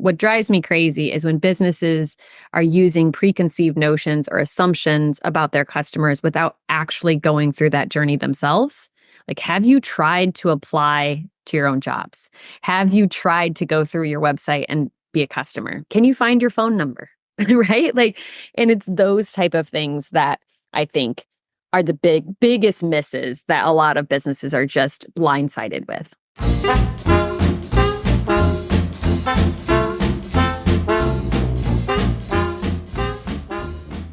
what drives me crazy is when businesses are using preconceived notions or assumptions about their customers without actually going through that journey themselves. Like, have you tried to apply to your own jobs? Have you tried to go through your website and be a customer? Can you find your phone number? Right? Like, and it's those type of things that I think are the biggest misses that a lot of businesses are just blindsided with.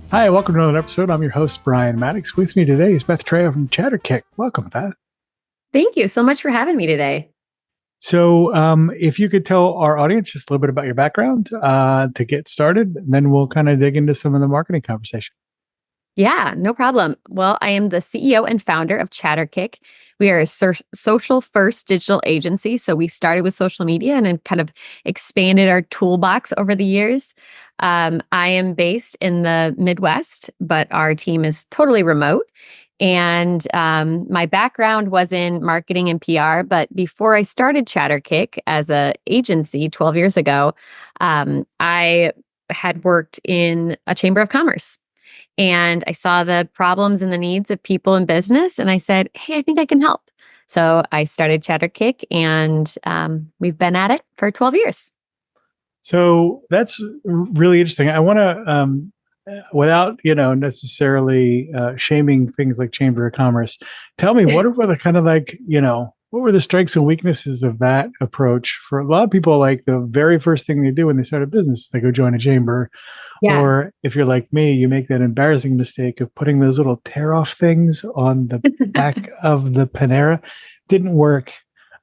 Hi, welcome to another episode. I'm your host, Brian Mattocks. With me today is Beth Trejo from Chatterkick. Welcome, Beth. Thank you so much for having me today. So if you could tell our audience just a little bit about your background to get started, and then we'll kind of dig into some of the marketing conversation. Yeah, no problem. Well, I am the CEO and founder of Chatterkick. We are a social first digital agency. So we started with social media and then kind of expanded our toolbox over the years. I am based in the Midwest, but our team is totally remote. And my background was in marketing and PR. But before I started Chatterkick as an agency 12 years ago, I had worked in a chamber of commerce. And I saw the problems and the needs of people in business. And I said, hey, I think I can help. So I started Chatterkick, and we've been at it for 12 years. So that's really interesting. I want to, without necessarily shaming things like Chamber of Commerce, tell me what were the kind of what were the strengths and weaknesses of that approach? For a lot of people, like the very first thing they do when they start a business, they go join a chamber. Yeah. Or if you're like me, you make that embarrassing mistake of putting those little tear-off things on the back of the Panera. Didn't work.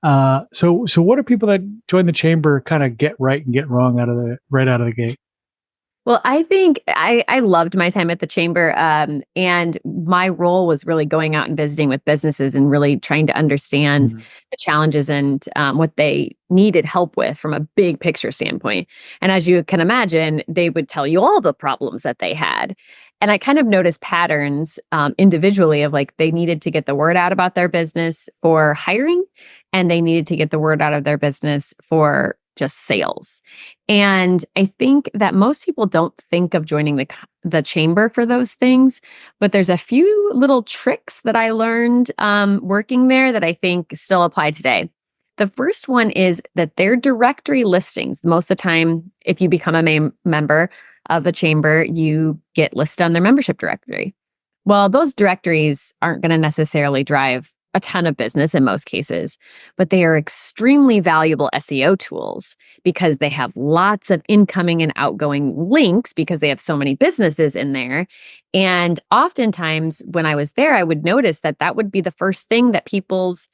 So what do people that join the chamber kind of get right and get wrong right out of the gate? Well, I think I loved my time at the chamber, and my role was really going out and visiting with businesses and really trying to understand the challenges and what they needed help with from a big picture standpoint. And as you can imagine, they would tell you all the problems that they had. And I kind of noticed patterns individually of like they needed to get the word out about their business for hiring, and they needed to get the word out of their business for just sales. And I think that most people don't think of joining the chamber for those things, but there's a few little tricks that I learned working there that I think still apply today. The first one is that their directory listings, most of the time, if you become a member of a chamber, you get listed on their membership directory. Well, those directories aren't going to necessarily drive a ton of business in most cases, but they are extremely valuable SEO tools because they have lots of incoming and outgoing links because they have so many businesses in there. And oftentimes when I was there, I would notice that that would be the first thing that people's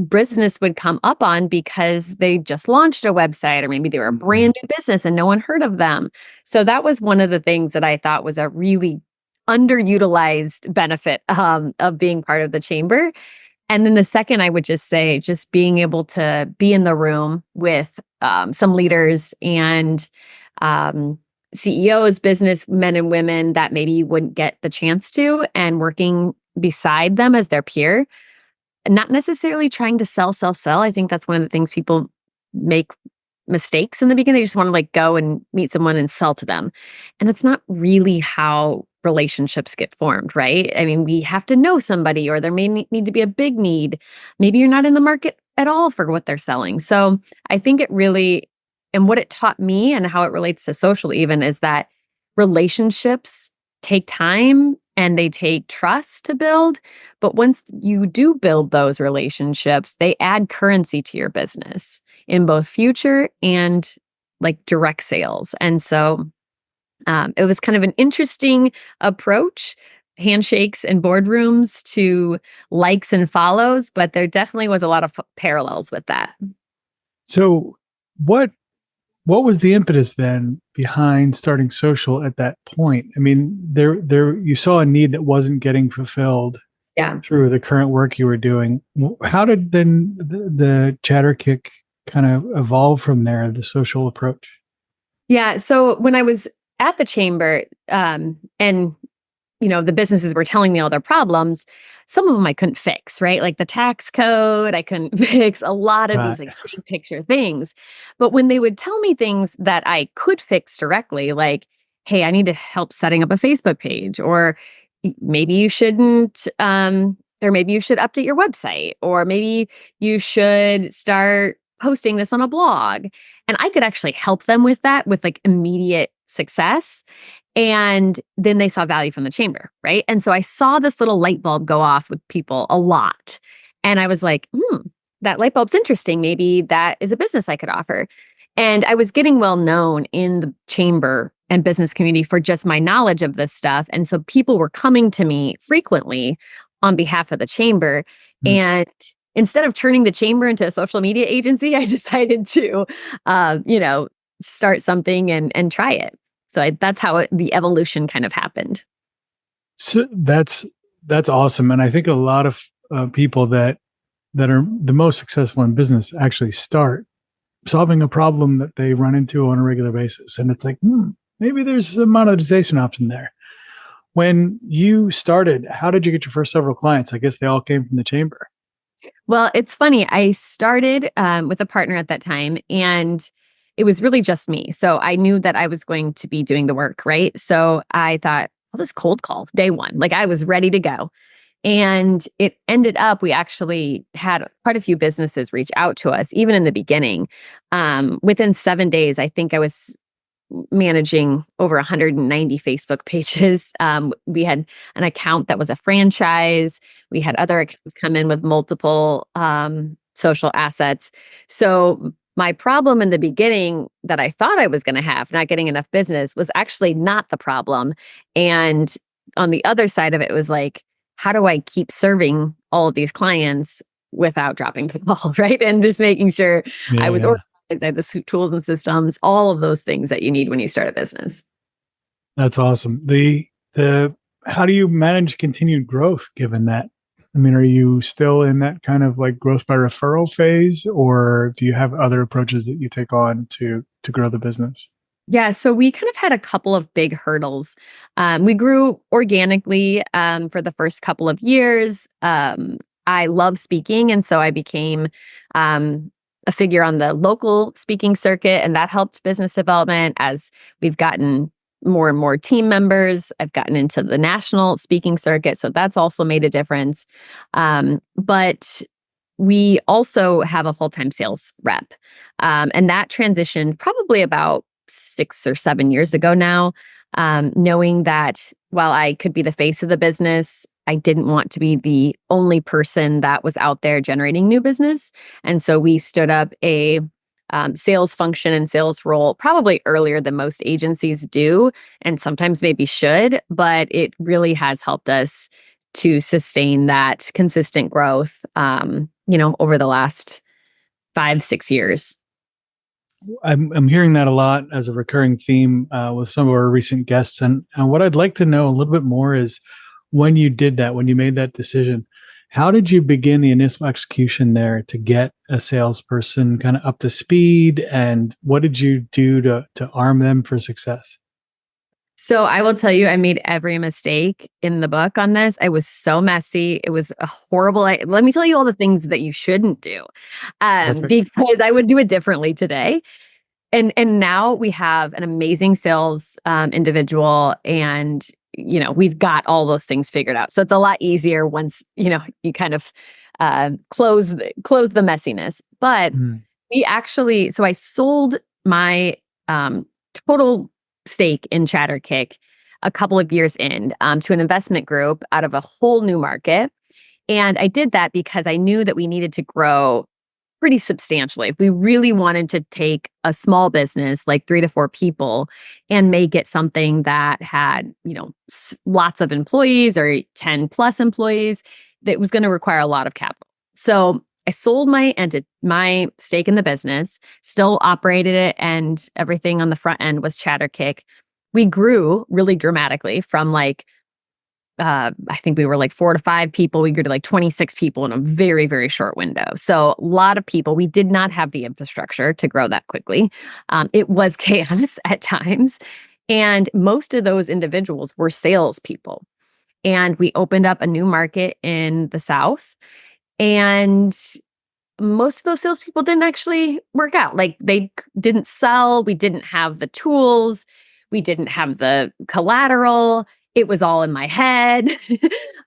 business would come up on because they just launched a website, or maybe they were a brand new business and no one heard of them. So that was one of the things that I thought was a really underutilized benefit of being part of the chamber. And then the second, I would just say, just being able to be in the room with some leaders and CEOs, businessmen and women that maybe you wouldn't get the chance to, and working beside them as their peer, not necessarily trying to sell. I think that's one of the things people make mistakes in the beginning. They just want to like go and meet someone and sell to them. And that's not really how relationships get formed, right? I mean, we have to know somebody, or there may need to be a big need. Maybe you're not in the market at all for what they're selling. So I think it really, and what it taught me and how it relates to social even, is that relationships take time and they take trust to build. But once you do build those relationships, they add currency to your business in both future and like direct sales. And so it was kind of an interesting approach, handshakes and boardrooms to likes and follows, but there definitely was a lot of parallels with that. So what was the impetus then behind starting social at that point? I mean, there you saw a need that wasn't getting fulfilled through the current work you were doing. How did then the Chatterkick kind of evolve from there, the social approach? Yeah. So when I was at the chamber, and the businesses were telling me all their problems, some of them I couldn't fix, right? Like the tax code, I couldn't fix a lot of these like big picture things. But when they would tell me things that I could fix directly, like, hey, I need to help setting up a Facebook page, or maybe you shouldn't, or maybe you should update your website, or maybe you should start posting this on a blog. And I could actually help them with that with like immediate success. And then they saw value from the chamber, right? And so I saw this little light bulb go off with people a lot. And I was like, that light bulb's interesting. Maybe that is a business I could offer. And I was getting well known in the chamber and business community for just my knowledge of this stuff. And so people were coming to me frequently on behalf of the chamber. And instead of turning the chamber into a social media agency, I decided to, start something and try it. So that's how the evolution kind of happened. So that's awesome. And I think a lot of people that are the most successful in business actually start solving a problem that they run into on a regular basis. And it's like, maybe there's a monetization option there. When you started, how did you get your first several clients? I guess they all came from the chamber. Well, it's funny. I started with a partner at that time, and it was really just me. So I knew that I was going to be doing the work, right? So I thought, I'll just cold call day one. Like I was ready to go. And it ended up, we actually had quite a few businesses reach out to us, even in the beginning. Within 7 days, I think I was managing over 190 Facebook pages. We had an account that was a franchise. We had other accounts come in with multiple social assets. So my problem in the beginning that I thought I was going to have, not getting enough business, was actually not the problem. And on the other side of it was like, how do I keep serving all of these clients without dropping the ball, right? And just making sure I was organized, I had the tools and systems, all of those things that you need when you start a business. That's awesome. How do you manage continued growth given that? I mean, are you still in that kind of like growth by referral phase, or do you have other approaches that you take on to grow the business? Yeah, so we kind of had a couple of big hurdles. We grew organically for the first couple of years. I love speaking, and so I became a figure on the local speaking circuit, and that helped business development. As we've gotten more and more team members, I've gotten into the national speaking circuit, so that's also made a difference. But we also have a full-time sales rep, and that transitioned probably about 6 or 7 years ago now, knowing that while I could be the face of the business, I didn't want to be the only person that was out there generating new business. And so we stood up a sales function and sales role probably earlier than most agencies do, and sometimes maybe should, but it really has helped us to sustain that consistent growth, over the last 5-6 years. I'm hearing that a lot as a recurring theme with some of our recent guests. And what I'd like to know a little bit more is when you did that, when you made that decision, how did you begin the initial execution there to get a salesperson kind of up to speed? And what did you do to arm them for success? So I will tell you, I made every mistake in the book on this. I was so messy. It was a horrible. Let me tell you all the things that you shouldn't do, because I would do it differently today. And now we have an amazing sales individual, and we've got all those things figured out. So it's a lot easier once you kind of close the messiness. But we actually, so I sold my total stake in Chatterkick a couple of years in to an investment group out of a whole new market. And I did that because I knew that we needed to grow pretty substantially. If we really wanted to take a small business, like 3 to 4 people, and make it something that had, lots of employees or 10 plus employees, that was going to require a lot of capital. So I sold my stake in the business, still operated it, and everything on the front end was Chatterkick. We grew really dramatically from I think we were like 4 to 5 people. We grew to like 26 people in a very, very short window. So a lot of people. We did not have the infrastructure to grow that quickly. It was chaos at times. And most of those individuals were salespeople. and we opened up a new market in the South. And most of those salespeople didn't actually work out. Like they didn't sell. We didn't have the tools. We didn't have the collateral. It was all in my head.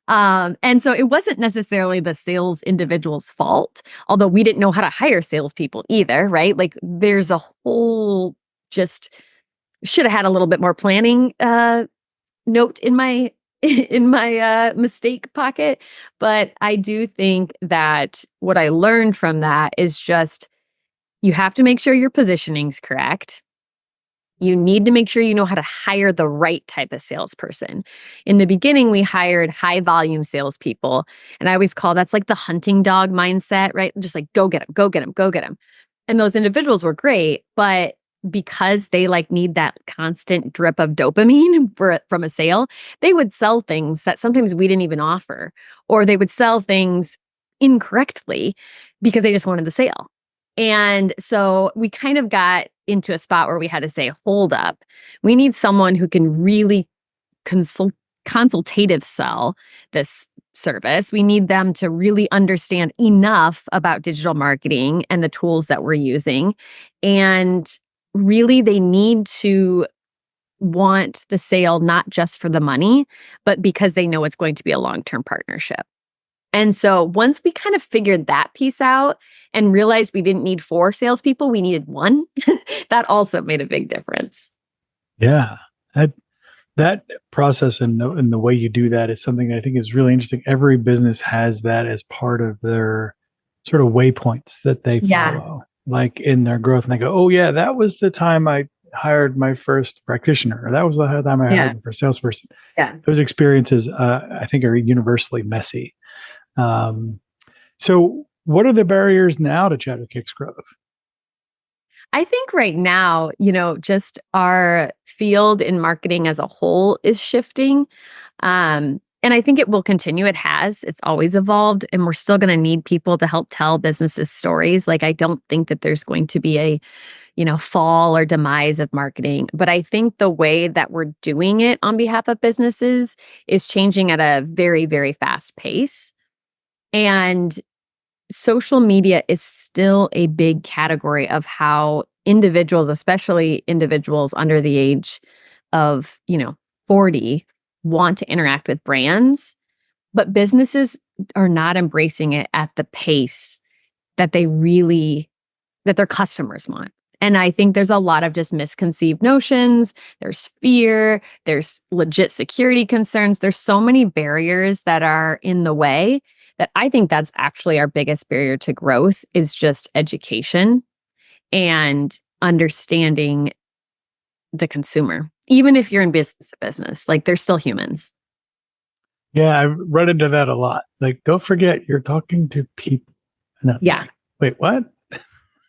And so it wasn't necessarily the sales individual's fault, although we didn't know how to hire salespeople either, right? Like there's a whole just should have had a little bit more planning note in my mistake pocket. But I do think that what I learned from that is just you have to make sure your positioning's correct. You need to make sure you know how to hire the right type of salesperson. In the beginning, we hired high volume salespeople. And I always call that's like the hunting dog mindset, right? Just like go get them, go get them, go get them. And those individuals were great, but because they like need that constant drip of dopamine from a sale, they would sell things that sometimes we didn't even offer, or they would sell things incorrectly because they just wanted the sale. And so we kind of got into a spot where we had to say, hold up, we need someone who can really consultative sell this service. We need them to really understand enough about digital marketing and the tools that we're using. And really, they need to want the sale not just for the money, but because they know it's going to be a long-term partnership. And so once we kind of figured that piece out and realized we didn't need 4 salespeople, we needed 1, that also made a big difference. Yeah. That process and the way you do that is something I think is really interesting. Every business has that as part of their sort of waypoints that they follow, like in their growth. And they go, oh yeah, that was the time I hired my first practitioner, or that was the time I hired my first salesperson. Yeah. Those experiences, I think, are universally messy. So what are the barriers now to Chatterkick's growth? I think right now, just our field in marketing as a whole is shifting. And I think it will continue. It has. It's always evolved. And we're still going to need people to help tell businesses stories. Like, I don't think that there's going to be a, fall or demise of marketing. But I think the way that we're doing it on behalf of businesses is changing at a very, very fast pace. And social media is still a big category of how individuals, especially individuals under the age of, 40, want to interact with brands, but businesses are not embracing it at the pace that that their customers want. And I think there's a lot of just misconceived notions. There's fear, there's legit security concerns. There's so many barriers that are in the way that I think that's actually our biggest barrier to growth is just education and understanding the consumer. Even if you're in business to business, like they're still humans. Yeah, I've run into that a lot. Like, don't forget, you're talking to people. No, yeah. Wait, what?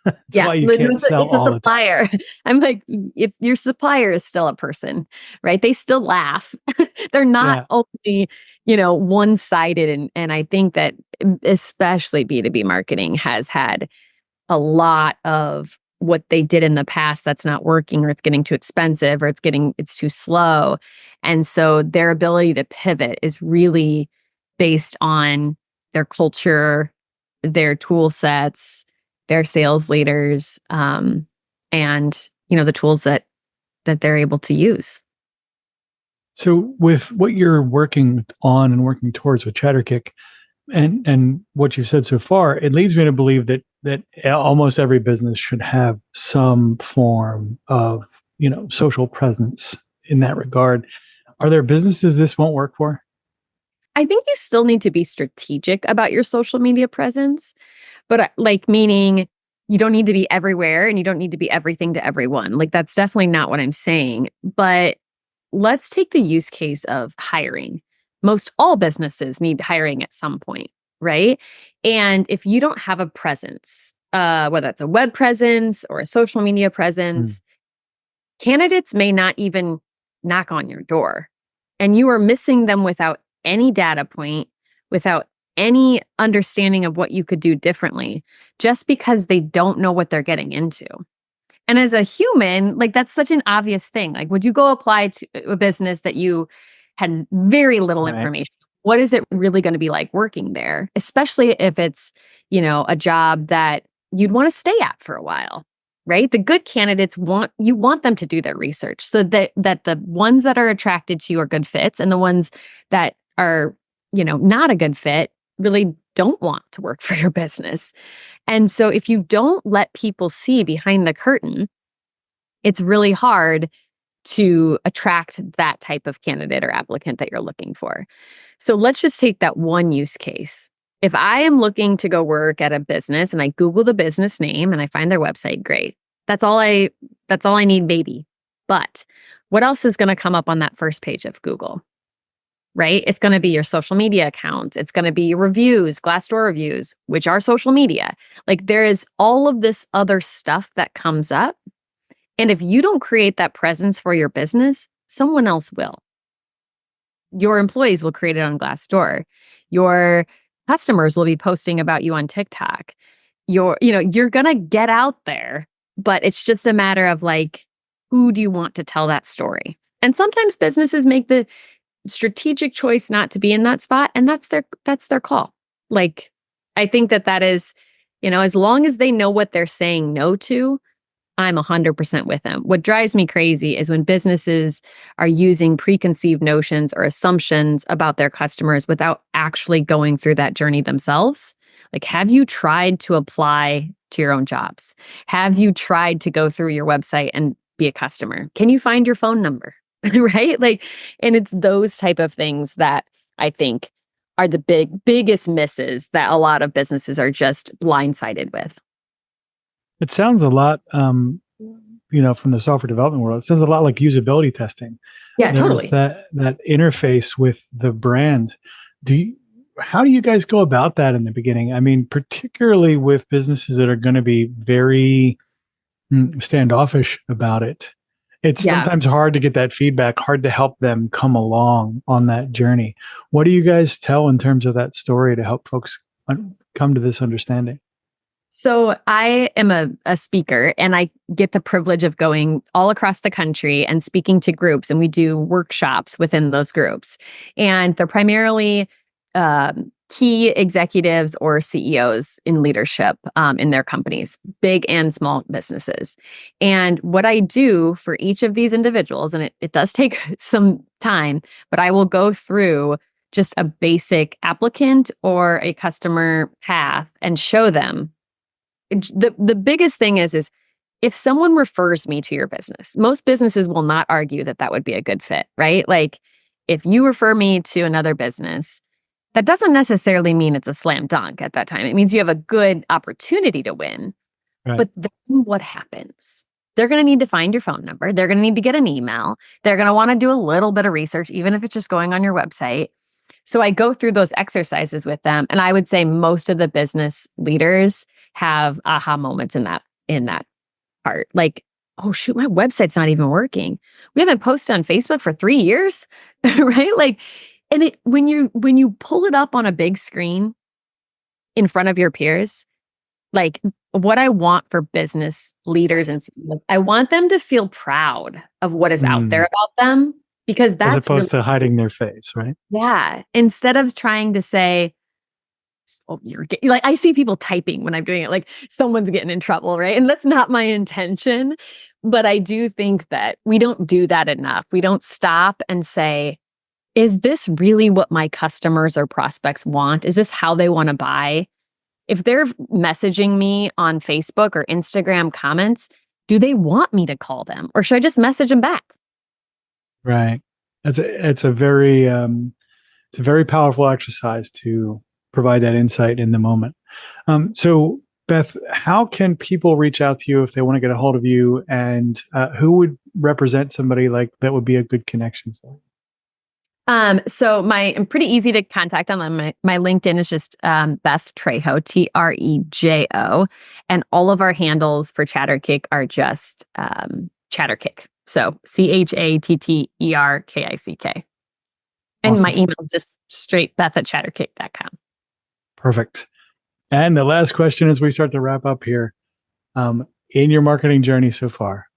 That's why you can't sell it's a supplier. I'm like, if your supplier is still a person, right? They still laugh. They're not only, one-sided. And I think that especially B2B marketing has had a lot of what they did in the past that's not working, or it's getting too expensive, or it's too slow. And so their ability to pivot is really based on their culture, their tool sets, their sales leaders, and the tools that they're able to use. So with what you're working on and working towards with Chatterkick and what you've said so far, it leads me to believe that almost every business should have some form of, social presence in that regard. Are there businesses this won't work for? I think you still need to be strategic about your social media presence, but meaning you don't need to be everywhere and you don't need to be everything to everyone. Like, that's definitely not what I'm saying. But let's take the use case of hiring. Most all businesses need hiring at some point, right? And if you don't have a presence, whether it's a web presence or a social media presence, candidates may not even knock on your door. And you are missing them without any data point, without any understanding of what you could do differently, just because they don't know what they're getting into. And as a human, like, that's such an obvious thing. Like, would you go apply to a business that you had very little information. What is it really going to be like working there? Especially if it's, a job that you'd want to stay at for a while, right? The good candidates want them to do their research so that the ones that are attracted to you are good fits, and the ones that are, not a good fit really don't want to work for your business. And so if you don't let people see behind the curtain, it's really hard to attract that type of candidate or applicant that you're looking for. So let's just take that one use case. If I am looking to go work at a business and I Google the business name and I find their website, great. That's all I need, baby. But what else is going to come up on that first page of Google? Right? It's going to be your social media accounts. It's going to be your reviews, Glassdoor reviews, which are social media. Like, there is all of this other stuff that comes up. And if you don't create that presence for your business, someone else will. Your employees will create it on Glassdoor. Your customers will be posting about you on TikTok. You're going to get out there, but it's just a matter of like, who do you want to tell that story? And sometimes businesses make the strategic choice not to be in that spot, and that's their call. Like, I think that is, as long as they know what they're saying no to, I'm 100% with them. What drives me crazy is when businesses are using preconceived notions or assumptions about their customers without actually going through that journey themselves. Like, have you tried to apply to your own jobs? Have you tried to go through your website and be a customer? Can you find your phone number? Right? Like, and it's those type of things that I think are the biggest misses that a lot of businesses are just blindsided with. It sounds a lot, from the software development world, it sounds a lot like usability testing. Yeah, totally. That interface with the brand. How do you guys go about that in the beginning? I mean, particularly with businesses that are going to be very standoffish about it. It's sometimes hard to get that feedback, hard to help them come along on that journey. What do you guys tell in terms of that story to help folks come to this understanding? So I am a speaker, and I get the privilege of going all across the country and speaking to groups, and we do workshops within those groups. And they're primarily key executives or CEOs in leadership in their companies, big and small businesses. And what I do for each of these individuals, and it does take some time, but I will go through just a basic applicant or a customer path and show them. The biggest thing is if someone refers me to your business, most businesses will not argue that would be a good fit, right? Like, if you refer me to another business, that doesn't necessarily mean it's a slam dunk at that time. It means you have a good opportunity to win. Right. But then what happens? They're going to need to find your phone number. They're going to need to get an email. They're going to want to do a little bit of research, even if it's just going on your website. So I go through those exercises with them. And I would say most of the business leaders have aha moments in that part. Like, oh shoot, my website's not even working. We haven't posted on Facebook for 3 years, right? Like, and when you pull it up on a big screen in front of your peers, like, what I want for business leaders and CEOs, I want them to feel proud of what is out there about them, because that's as opposed to hiding their face, right? Yeah. Instead of trying to say, oh, like, I see people typing when I'm doing it, like someone's getting in trouble, right? And that's not my intention. But I do think that we don't do that enough. We don't stop and say, is this really what my customers or prospects want? Is this how they want to buy? If they're messaging me on Facebook or Instagram comments, do they want me to call them, or should I just message them back? Right. It's a very powerful exercise to provide that insight in the moment. So Beth, how can people reach out to you if they want to get a hold of you, and who would represent somebody like that would be a good connection for? So I'm pretty easy to contact online. My LinkedIn is just Beth Trejo, Trejo, and all of our handles for Chatterkick are just Chatterkick. So Chatterkick. And awesome. My email is just straight Beth@chatterkick.com. Perfect. And the last question as we start to wrap up here, in your marketing journey so far,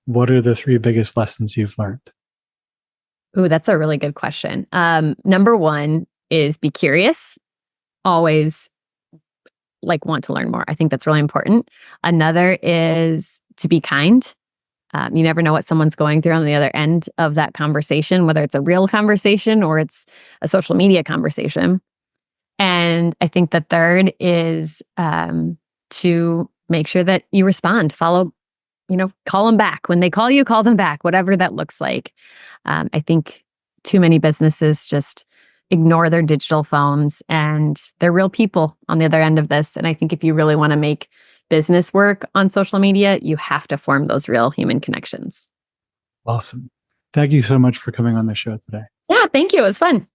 what are the 3 biggest lessons you've learned? Ooh, that's a really good question. Number one is be curious. Always want to learn more. I think that's really important. Another is to be kind. You never know what someone's going through on the other end of that conversation, whether it's a real conversation or it's a social media conversation. And I think the third is to make sure that you respond, follow, call them back. When they call you, call them back, whatever that looks like. I think too many businesses just ignore their digital phones, and they're real people on the other end of this. And I think if you really want to make business work on social media, you have to form those real human connections. Awesome. Thank you so much for coming on the show today. Yeah, thank you. It was fun.